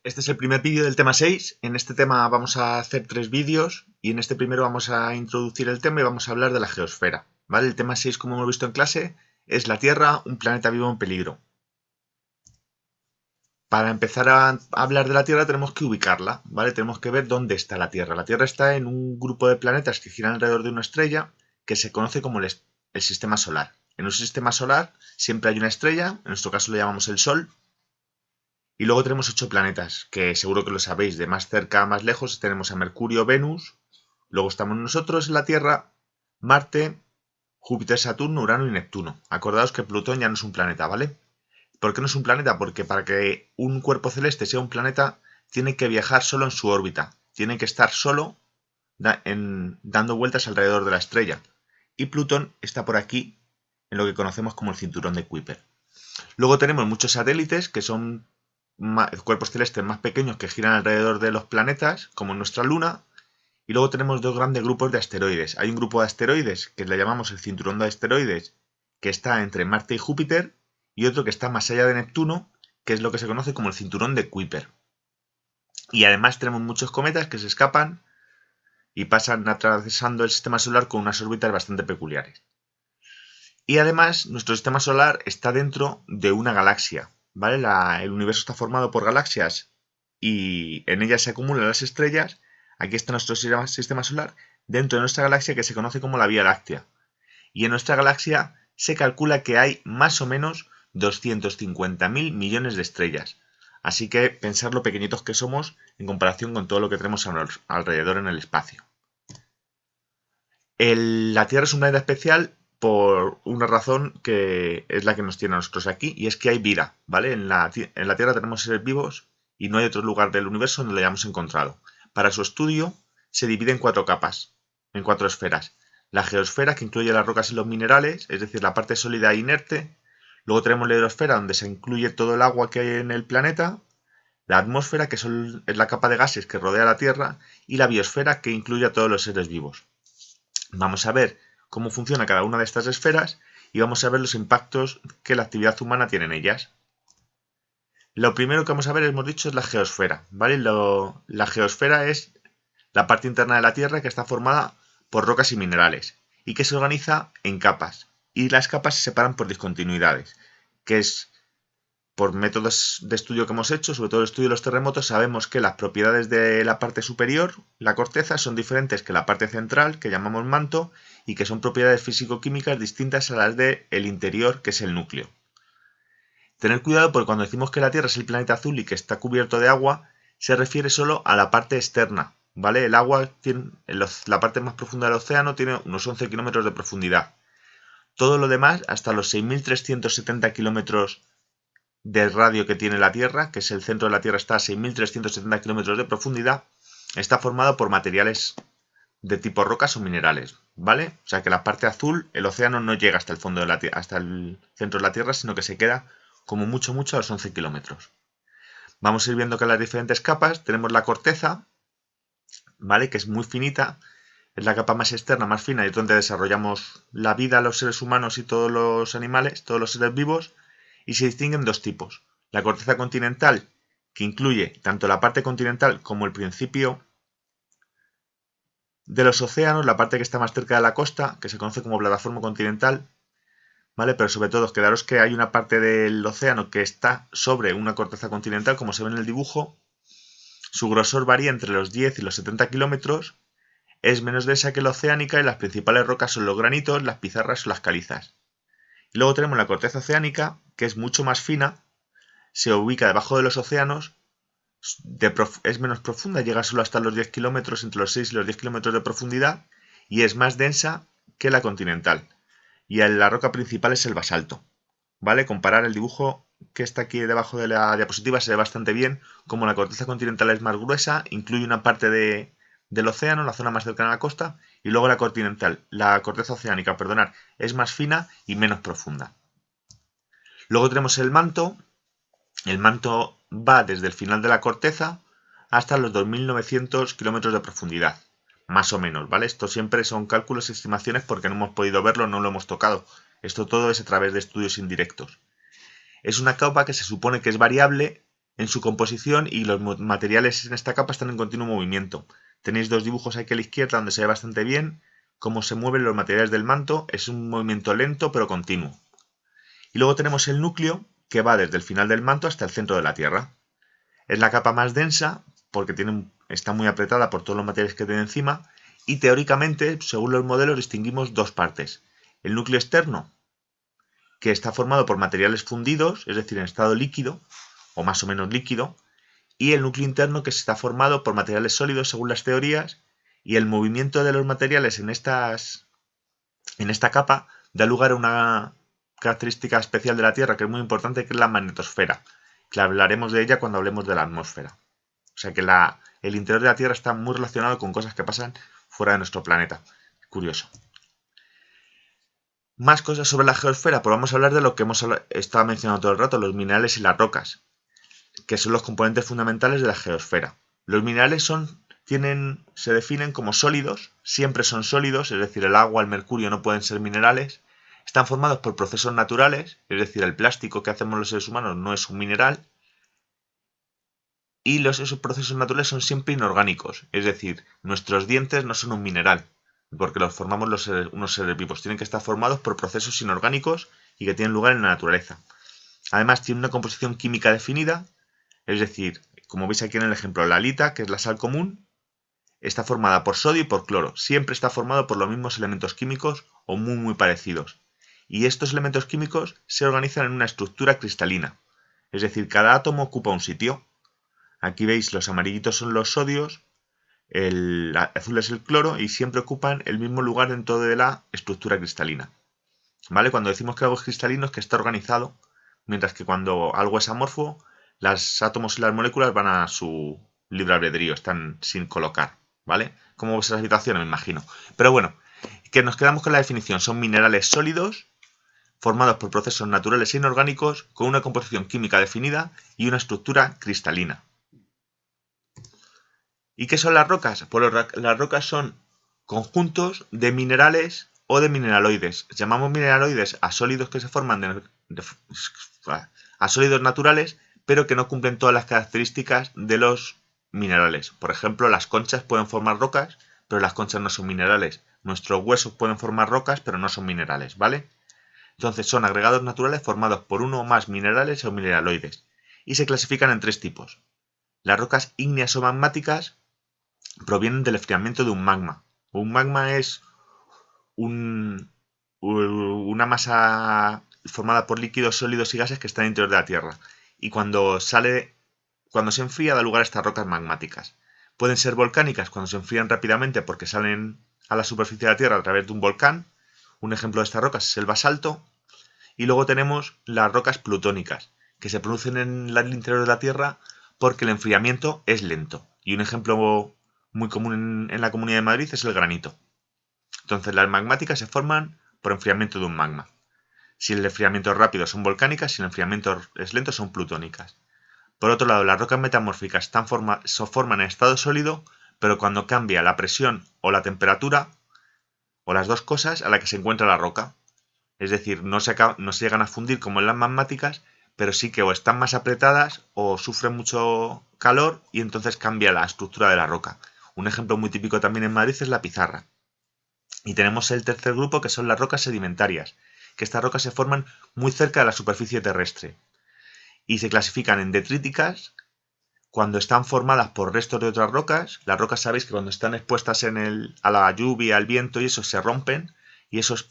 Este es el primer vídeo del tema 6. En este tema vamos a hacer 3 vídeos y en este primero vamos a introducir el tema y vamos a hablar de la geosfera. ¿Vale? El tema 6, como hemos visto en clase, es la Tierra, un planeta vivo en peligro. Para empezar a hablar de la Tierra tenemos que ubicarla, ¿vale? Tenemos que ver dónde está la Tierra. La Tierra está en un grupo de planetas que giran alrededor de una estrella que se conoce como el sistema solar. En un sistema solar siempre hay una estrella, en nuestro caso lo llamamos el Sol. Y luego tenemos 8 planetas, que seguro que lo sabéis, de más cerca a más lejos tenemos a Mercurio, Venus, luego estamos nosotros en la Tierra, Marte, Júpiter, Saturno, Urano y Neptuno. Acordaos que Plutón ya no es un planeta, ¿vale? ¿Por qué no es un planeta? Porque para que un cuerpo celeste sea un planeta, tiene que viajar solo en su órbita, tiene que estar solo dando vueltas alrededor de la estrella. Y Plutón está por aquí, en lo que conocemos como el cinturón de Kuiper. Luego tenemos muchos satélites que son cuerpos celestes más pequeños que giran alrededor de los planetas, como nuestra Luna, y luego tenemos 2 grandes grupos de asteroides. Hay un grupo de asteroides que le llamamos el cinturón de asteroides, que está entre Marte y Júpiter, y otro que está más allá de Neptuno, que es lo que se conoce como el cinturón de Kuiper. Y además tenemos muchos cometas que se escapan y pasan atravesando el sistema solar con unas órbitas bastante peculiares. Y además nuestro sistema solar está dentro de una galaxia, ¿vale? El universo está formado por galaxias y en ellas se acumulan las estrellas. Aquí está nuestro sistema solar dentro de nuestra galaxia, que se conoce como la Vía Láctea. Y en nuestra galaxia se calcula que hay más o menos 250.000 millones de estrellas. Así que pensar lo pequeñitos que somos en comparación con todo lo que tenemos alrededor en el espacio. La Tierra es un planeta especial por una razón que es la que nos tiene a nosotros aquí, y es que hay vida, ¿vale? En la Tierra tenemos seres vivos y no hay otro lugar del universo donde lo hayamos encontrado. Para su estudio se divide en 4 capas, en 4 esferas. La geosfera, que incluye las rocas y los minerales, es decir, la parte sólida e inerte. Luego tenemos la hidrosfera, donde se incluye todo el agua que hay en el planeta. La atmósfera, que es la capa de gases que rodea la Tierra. Y la biosfera, que incluye a todos los seres vivos. Vamos a ver cómo funciona cada una de estas esferas y vamos a ver los impactos que la actividad humana tiene en ellas. Lo primero que vamos a ver, hemos dicho, es la geosfera, ¿vale? La geosfera es la parte interna de la Tierra que está formada por rocas y minerales y que se organiza en capas. Y las capas se separan por discontinuidades, que es por métodos de estudio que hemos hecho, sobre todo el estudio de los terremotos, sabemos que las propiedades de la parte superior, la corteza, son diferentes que la parte central, que llamamos manto, y que son propiedades físico-químicas distintas a las del interior, que es el núcleo. Tener cuidado porque cuando decimos que la Tierra es el planeta azul y que está cubierto de agua, se refiere solo a la parte externa, ¿vale? El agua, la parte más profunda del océano, tiene unos 11 kilómetros de profundidad. Todo lo demás, hasta los 6.370 kilómetros de radio que tiene la Tierra, que es el centro de la Tierra, está a 6.370 kilómetros de profundidad, está formado por materiales de tipo rocas o minerales, ¿vale? O sea que la parte azul, el océano no llega hasta el fondo de la Tierra, hasta el centro de la Tierra, sino que se queda como mucho a los 11 kilómetros. Vamos a ir viendo que en las diferentes capas tenemos la corteza, ¿vale? Que es muy finita, es la capa más externa, más fina, y es donde desarrollamos la vida, los seres humanos y todos los animales, todos los seres vivos. Y se distinguen 2 tipos. La corteza continental, que incluye tanto la parte continental como el principio de los océanos, la parte que está más cerca de la costa, que se conoce como plataforma continental, ¿vale? Pero sobre todo, quedaros que hay una parte del océano que está sobre una corteza continental, como se ve en el dibujo. Su grosor varía entre los 10 y los 70 kilómetros, es menos densa que la oceánica y las principales rocas son los granitos, las pizarras o las calizas. Y luego tenemos la corteza oceánica, que es mucho más fina, se ubica debajo de los océanos, es menos profunda, llega solo hasta los 10 kilómetros, entre los 6 y los 10 kilómetros de profundidad, y es más densa que la continental. Y la roca principal es el basalto, ¿vale? Comparar el dibujo que está aquí debajo de la diapositiva se ve bastante bien, como la corteza continental es más gruesa, incluye una parte del océano, la zona más cercana a la costa, y luego la corteza oceánica, es más fina y menos profunda. Luego tenemos el manto. El manto va desde el final de la corteza hasta los 2.900 kilómetros de profundidad, más o menos, ¿vale? Esto siempre son cálculos y estimaciones porque no hemos podido verlo, no lo hemos tocado. Esto todo es a través de estudios indirectos. Es una capa que se supone que es variable en su composición y los materiales en esta capa están en continuo movimiento. Tenéis dos dibujos aquí a la izquierda donde se ve bastante bien cómo se mueven los materiales del manto. Es un movimiento lento pero continuo. Y luego tenemos el núcleo, que va desde el final del manto hasta el centro de la Tierra. Es la capa más densa porque está muy apretada por todos los materiales que tiene encima, y teóricamente, según los modelos, distinguimos dos partes. El núcleo externo, que está formado por materiales fundidos, es decir, en estado líquido, o más o menos líquido, y el núcleo interno, que está formado por materiales sólidos según las teorías, y el movimiento de los materiales en esta capa da lugar a una característica especial de la Tierra que es muy importante, que es la magnetosfera, que hablaremos de ella cuando hablemos de la atmósfera. O sea que el interior de la Tierra está muy relacionado con cosas que pasan fuera de nuestro planeta. Curioso. Más cosas sobre la geosfera, pues vamos a hablar de lo que hemos estado mencionando todo el rato, los minerales y las rocas, que son los componentes fundamentales de la geosfera. Los minerales se definen como sólidos, siempre son sólidos, es decir, el agua, el mercurio no pueden ser minerales. Están formados por procesos naturales, es decir, el plástico que hacemos los seres humanos no es un mineral. Y esos procesos naturales son siempre inorgánicos, es decir, nuestros dientes no son un mineral, porque los formamos unos seres vivos. Tienen que estar formados por procesos inorgánicos y que tienen lugar en la naturaleza. Además, tiene una composición química definida, es decir, como veis aquí en el ejemplo, la halita, que es la sal común, está formada por sodio y por cloro. Siempre está formado por los mismos elementos químicos o muy parecidos. Y estos elementos químicos se organizan en una estructura cristalina. Es decir, cada átomo ocupa un sitio. Aquí veis, los amarillitos son los sodios, el azul es el cloro y siempre ocupan el mismo lugar dentro de la estructura cristalina. ¿Vale? Cuando decimos que algo es cristalino es que está organizado, mientras que cuando algo es amorfo, los átomos y las moléculas van a su libre albedrío, están sin colocar. ¿Vale? ¿Cómo ves esa situación? Me imagino. Pero bueno, que nos quedamos con la definición. Son minerales sólidos, formados por procesos naturales e inorgánicos, con una composición química definida y una estructura cristalina. ¿Y qué son las rocas? Pues las rocas son conjuntos de minerales o de mineraloides. Llamamos mineraloides a sólidos que se forman a sólidos naturales, pero que no cumplen todas las características de los minerales. Por ejemplo, las conchas pueden formar rocas, pero las conchas no son minerales. Nuestros huesos pueden formar rocas, pero no son minerales, ¿vale? Entonces son agregados naturales formados por uno o más minerales o mineraloides. Y se clasifican en tres tipos. Las rocas ígneas o magmáticas provienen del enfriamiento de un magma. Un magma es una masa formada por líquidos, sólidos y gases que están en el interior de la Tierra. Y cuando se enfría da lugar a estas rocas magmáticas. Pueden ser volcánicas cuando se enfrían rápidamente porque salen a la superficie de la Tierra a través de un volcán. Un ejemplo de estas rocas es el basalto. Y luego tenemos las rocas plutónicas, que se producen en el interior de la Tierra porque el enfriamiento es lento. Y un ejemplo muy común en la Comunidad de Madrid es el granito. Entonces las magmáticas se forman por enfriamiento de un magma. Si el enfriamiento es rápido son volcánicas, si el enfriamiento es lento son plutónicas. Por otro lado, las rocas metamórficas se forman en estado sólido, pero cuando cambia la presión o la temperatura, o las dos cosas, a la que se encuentra la roca. Es decir, no se llegan a fundir como en las magmáticas, pero sí que o están más apretadas o sufren mucho calor y entonces cambia la estructura de la roca. Un ejemplo muy típico también en Madrid es la pizarra. Y tenemos el tercer grupo, que son las rocas sedimentarias, que estas rocas se forman muy cerca de la superficie terrestre y se clasifican en detríticas cuando están formadas por restos de otras rocas. Las rocas, sabéis que cuando están expuestas a la lluvia, al viento y eso, se rompen, y esas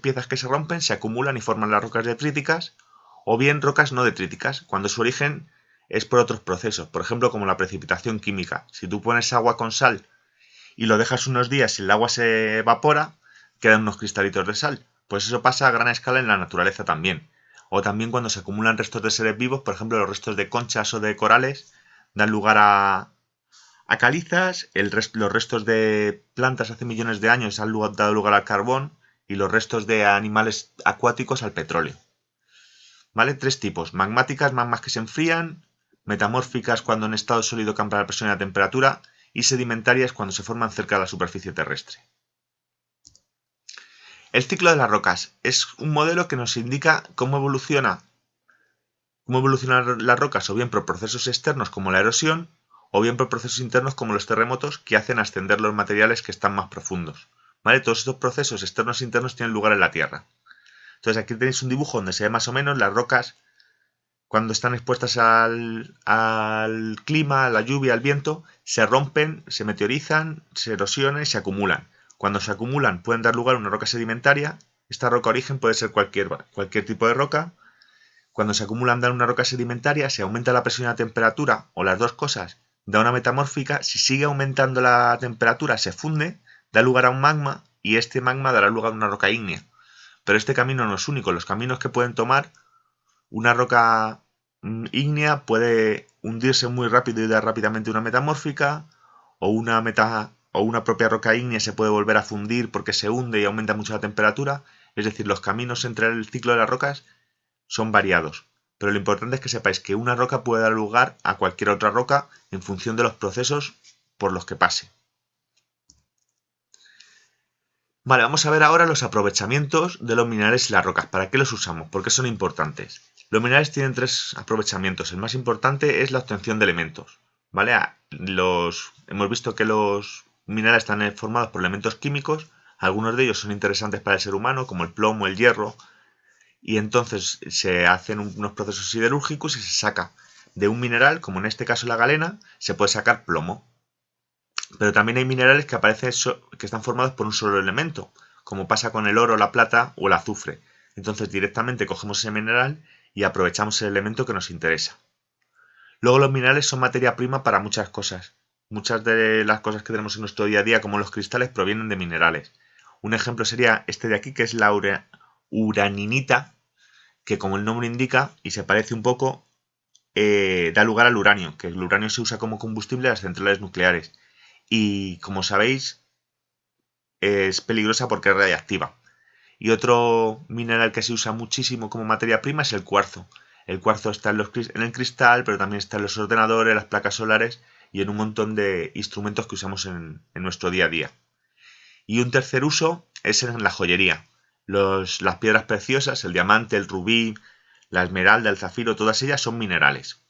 piezas que se rompen se acumulan y forman las rocas detríticas, o bien rocas no detríticas, cuando su origen es por otros procesos, por ejemplo como la precipitación química. Si tú pones agua con sal y lo dejas unos días y el agua se evapora, quedan unos cristalitos de sal. Pues eso pasa a gran escala en la naturaleza también. O también cuando se acumulan restos de seres vivos, por ejemplo los restos de conchas o de corales, dan lugar a calizas, los restos de plantas hace millones de años han dado lugar al carbón y los restos de animales acuáticos al petróleo. ¿Vale? Tres tipos: magmáticas, magmas que se enfrían; metamórficas, cuando en estado sólido cambia la presión y la temperatura; y sedimentarias, cuando se forman cerca de la superficie terrestre. El ciclo de las rocas es un modelo que nos indica cómo evoluciona ¿Cómo evolucionan las rocas? O bien por procesos externos como la erosión, o bien por procesos internos como los terremotos que hacen ascender los materiales que están más profundos. ¿Vale? Todos estos procesos externos e internos tienen lugar en la Tierra. Entonces aquí tenéis un dibujo donde se ve más o menos las rocas cuando están expuestas al clima, a la lluvia, al viento, se rompen, se meteorizan, se erosionan y se acumulan. Cuando se acumulan pueden dar lugar a una roca sedimentaria. Esta roca origen puede ser cualquier tipo de roca. Cuando se acumulan dan una roca sedimentaria, se aumenta la presión y la temperatura, o las dos cosas, da una metamórfica. Si sigue aumentando la temperatura, se funde, da lugar a un magma, y este magma dará lugar a una roca ígnea. Pero este camino no es único. Los caminos que pueden tomar una roca ígnea puede hundirse muy rápido y dar rápidamente una metamórfica, o una propia roca ígnea se puede volver a fundir porque se hunde y aumenta mucho la temperatura. Es decir, los caminos entre el ciclo de las rocas son variados. Pero lo importante es que sepáis que una roca puede dar lugar a cualquier otra roca en función de los procesos por los que pase. Vale, vamos a ver ahora los aprovechamientos de los minerales y las rocas. ¿Para qué los usamos? ¿Por qué son importantes? Los minerales tienen tres aprovechamientos. El más importante es la obtención de elementos. ¿Vale? Hemos visto que los minerales están formados por elementos químicos. Algunos de ellos son interesantes para el ser humano, como el plomo, el hierro. Y entonces se hacen unos procesos siderúrgicos y se saca de un mineral, como en este caso la galena, se puede sacar plomo. Pero también hay minerales que que están formados por un solo elemento, como pasa con el oro, la plata o el azufre. Entonces directamente cogemos ese mineral y aprovechamos el elemento que nos interesa. Luego los minerales son materia prima para muchas cosas. Muchas de las cosas que tenemos en nuestro día a día, como los cristales, provienen de minerales. Un ejemplo sería este de aquí, que es la uraninita, que como el nombre indica, y se parece un poco, da lugar al uranio, que el uranio se usa como combustible en las centrales nucleares. Y como sabéis, es peligrosa porque es radiactiva. Y otro mineral que se usa muchísimo como materia prima es el cuarzo. El cuarzo está en el cristal, pero también está en los ordenadores, las placas solares y en un montón de instrumentos que usamos en nuestro día a día. Y un tercer uso es en la joyería. Las piedras preciosas, el diamante, el rubí, la esmeralda, el zafiro, todas ellas son minerales.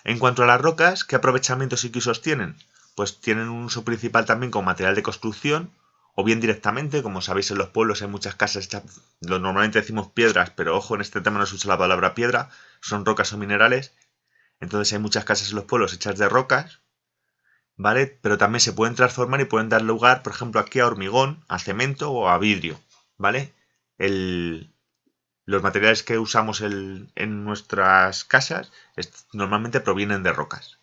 En cuanto a las rocas, ¿qué aprovechamientos y qué usos tienen? Pues tienen un uso principal también como material de construcción, o bien directamente, como sabéis en los pueblos hay muchas casas hechas, normalmente decimos piedras, pero ojo, en este tema no se usa la palabra piedra, son rocas o minerales, entonces hay muchas casas en los pueblos hechas de rocas, ¿vale? Pero también se pueden transformar y pueden dar lugar, por ejemplo, aquí a hormigón, a cemento o a vidrio, ¿vale? Los materiales que usamos en nuestras casas normalmente provienen de rocas.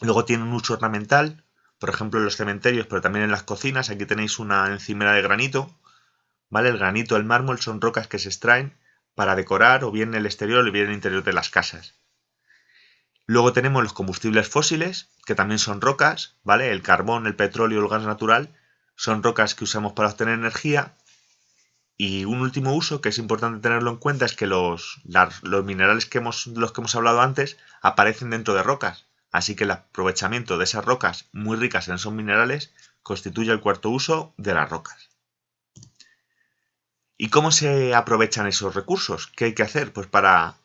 Luego tiene un uso ornamental, por ejemplo en los cementerios, pero también en las cocinas. Aquí tenéis una encimera de granito, ¿vale? El granito, el mármol son rocas que se extraen para decorar o bien el exterior o bien el interior de las casas. Luego tenemos los combustibles fósiles, que también son rocas, ¿vale? El carbón, el petróleo, el gas natural, son rocas que usamos para obtener energía. Y un último uso que es importante tenerlo en cuenta es que los minerales los que hemos hablado antes aparecen dentro de rocas. Así que el aprovechamiento de esas rocas muy ricas en esos minerales constituye el cuarto uso de las rocas. ¿Y cómo se aprovechan esos recursos? ¿Qué hay que hacer? Pues para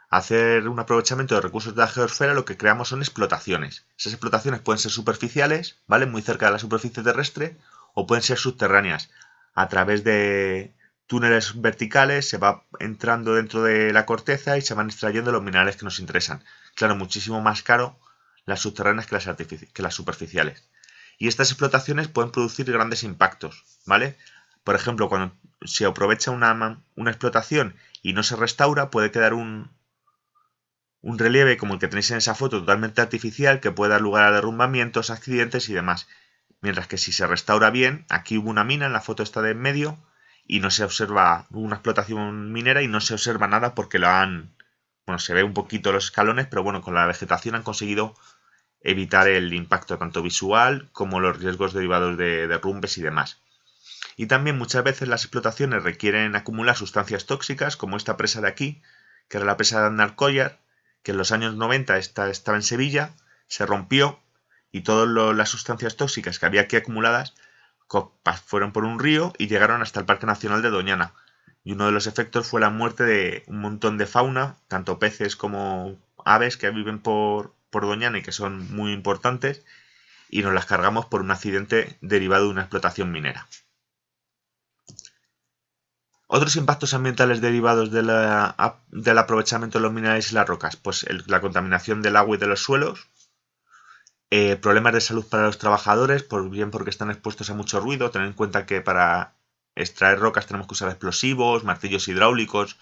hacer un aprovechamiento de recursos de la geosfera lo que creamos son explotaciones. Esas explotaciones pueden ser superficiales, ¿vale? Muy cerca de la superficie terrestre, o pueden ser subterráneas. A través de túneles verticales se va entrando dentro de la corteza y se van extrayendo los minerales que nos interesan. Claro, muchísimo más caro las subterráneas que las superficiales. Y estas explotaciones pueden producir grandes impactos, ¿vale? Por ejemplo, cuando se aprovecha una explotación y no se restaura, puede quedar un relieve como el que tenéis en esa foto totalmente artificial que puede dar lugar a derrumbamientos, accidentes y demás. Mientras que si se restaura bien, aquí hubo una mina en la foto esta de en medio y no se observa una explotación minera y no se observa nada porque se ve un poquito los escalones, pero bueno, con la vegetación han conseguido evitar el impacto tanto visual como los riesgos derivados de derrumbes y demás. Y también muchas veces las explotaciones requieren acumular sustancias tóxicas como esta presa de aquí, que era la presa de Andalcollar, que en los años 90 estaba en Sevilla, se rompió y todas las sustancias tóxicas que había aquí acumuladas fueron por un río y llegaron hasta el Parque Nacional de Doñana. y uno de los efectos fue la muerte de un montón de fauna, tanto peces como aves que viven por Doñana y que son muy importantes, y nos las cargamos por un accidente derivado de una explotación minera. Otros impactos ambientales derivados del aprovechamiento de los minerales y las rocas, pues la contaminación del agua y de los suelos, problemas de salud para los trabajadores, bien porque están expuestos a mucho ruido. Tener en cuenta que para extraer rocas tenemos que usar explosivos, martillos hidráulicos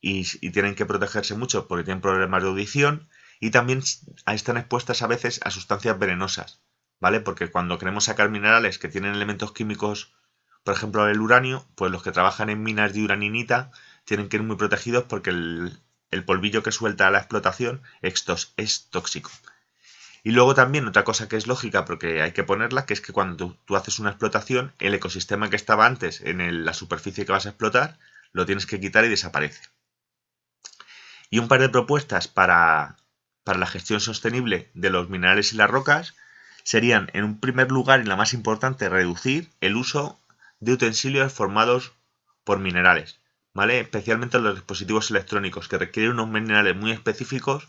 y tienen que protegerse mucho porque tienen problemas de audición, y también están expuestas a veces a sustancias venenosas, ¿vale? Porque cuando queremos sacar minerales que tienen elementos químicos, por ejemplo el uranio, pues los que trabajan en minas de uraninita tienen que ir muy protegidos porque el polvillo que suelta la explotación es tóxico. Y luego también otra cosa que es lógica porque hay que ponerla, que es que cuando tú haces una explotación, el ecosistema que estaba antes en la superficie que vas a explotar, lo tienes que quitar y desaparece. Y un par de propuestas para la gestión sostenible de los minerales y las rocas serían, en un primer lugar y la más importante, reducir el uso de utensilios formados por minerales, ¿vale? Especialmente los dispositivos electrónicos, que requieren unos minerales muy específicos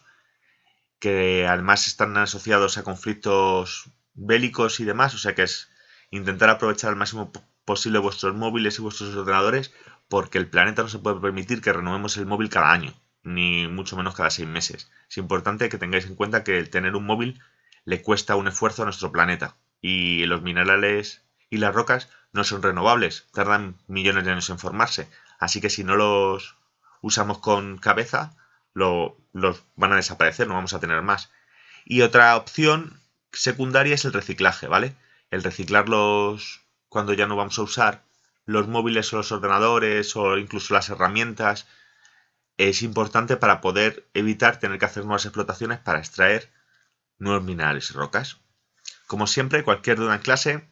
que además están asociados a conflictos bélicos y demás, o sea que es intentar aprovechar al máximo posible vuestros móviles y vuestros ordenadores, porque el planeta no se puede permitir que renovemos el móvil cada año, ni mucho menos cada 6 meses. Es importante que tengáis en cuenta que el tener un móvil le cuesta un esfuerzo a nuestro planeta, y los minerales y las rocas no son renovables, tardan millones de años en formarse, así que si no los usamos con cabeza, los van a desaparecer, no vamos a tener más. Y otra opción secundaria es el reciclaje, ¿vale? El reciclarlos cuando ya no vamos a usar los móviles o los ordenadores o incluso las herramientas es importante para poder evitar tener que hacer nuevas explotaciones para extraer nuevos minerales y rocas. Como siempre, cualquier duda en clase,